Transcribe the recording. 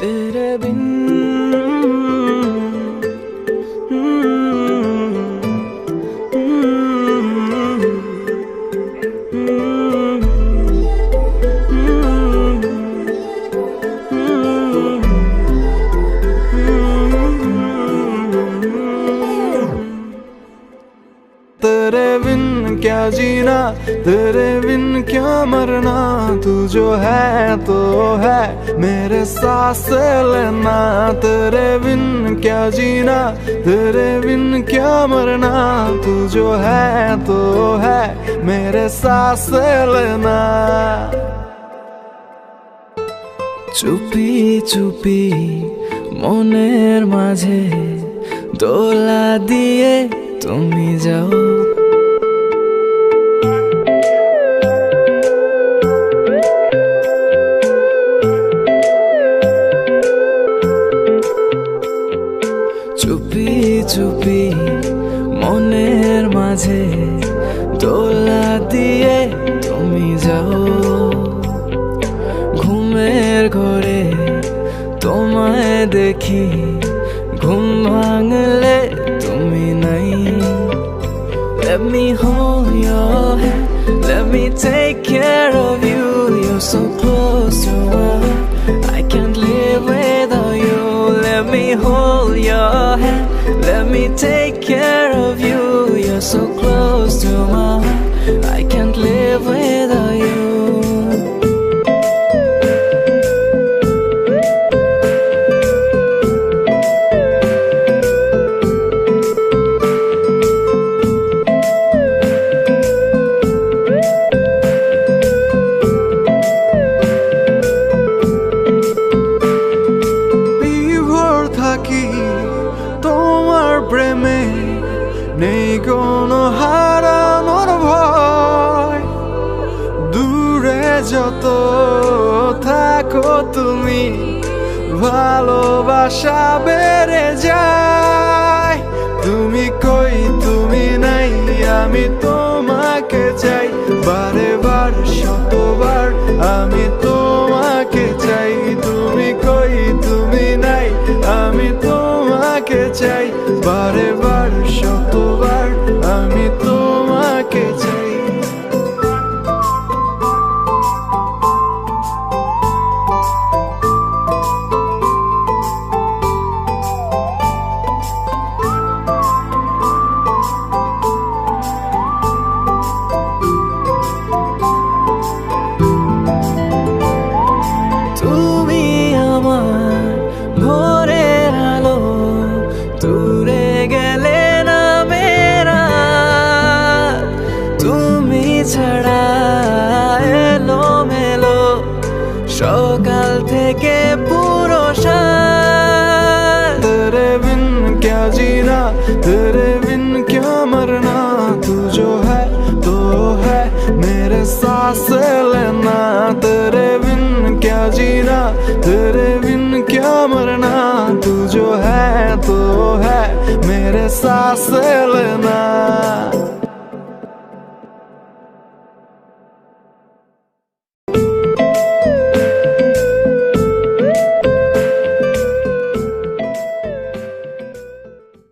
तेरे बिन तेरे बिन क्या जीना, तेरे बिन क्या मरना। तू जो है तो है मेरे सांस लेना। तेरे बिन क्या जीना, तेरे बिन क्या मरना। तू जो है तो है मेरे सांस लेना। चुपी चुपी মনের মাঝে দোলা দিয়ে তুমি যাও। চুপি চুপি মনের মাঝে দোলা দিয়ে তুমি যাও। ঘুমের ঘরে তোমায় দেখি, ঘুম ভাঙলে তুমি নাই। Let me hold your hand, let me take care of you. You're so close to my heart, I can't live without you. Let me hold your hand, let me take care of you. You're so close to my heart, I can't live without you. তোমার প্রেমে নেই কোনো হারানোর ভয়। দূরে যত থাকো তুমি, ভালোবাসা বেড়ে যায়। তুমি কই তুমি নাই, আমি তোমাকে চাই। বারে বার শতবার আমি তোমাকে চাই। তুমি কই তুমি নাই, আমি তোমাকে চাই। বারে বার শতবার আমি তোমাকে চাই। তুমি আমার ভোরের আলো, দূরে গেলে না মেরা। তুমি ছাড়া এলো মেলো সকাল থেকে পুরো সাত। तेरे बिन क्या जीना, तेरे बिन क्या मरना। तू जो है तो है मेरे सांस लेना। तेरे बिन क्या जीना, तेरे बिन क्या मरना। तू जो है तो है मेरे सांस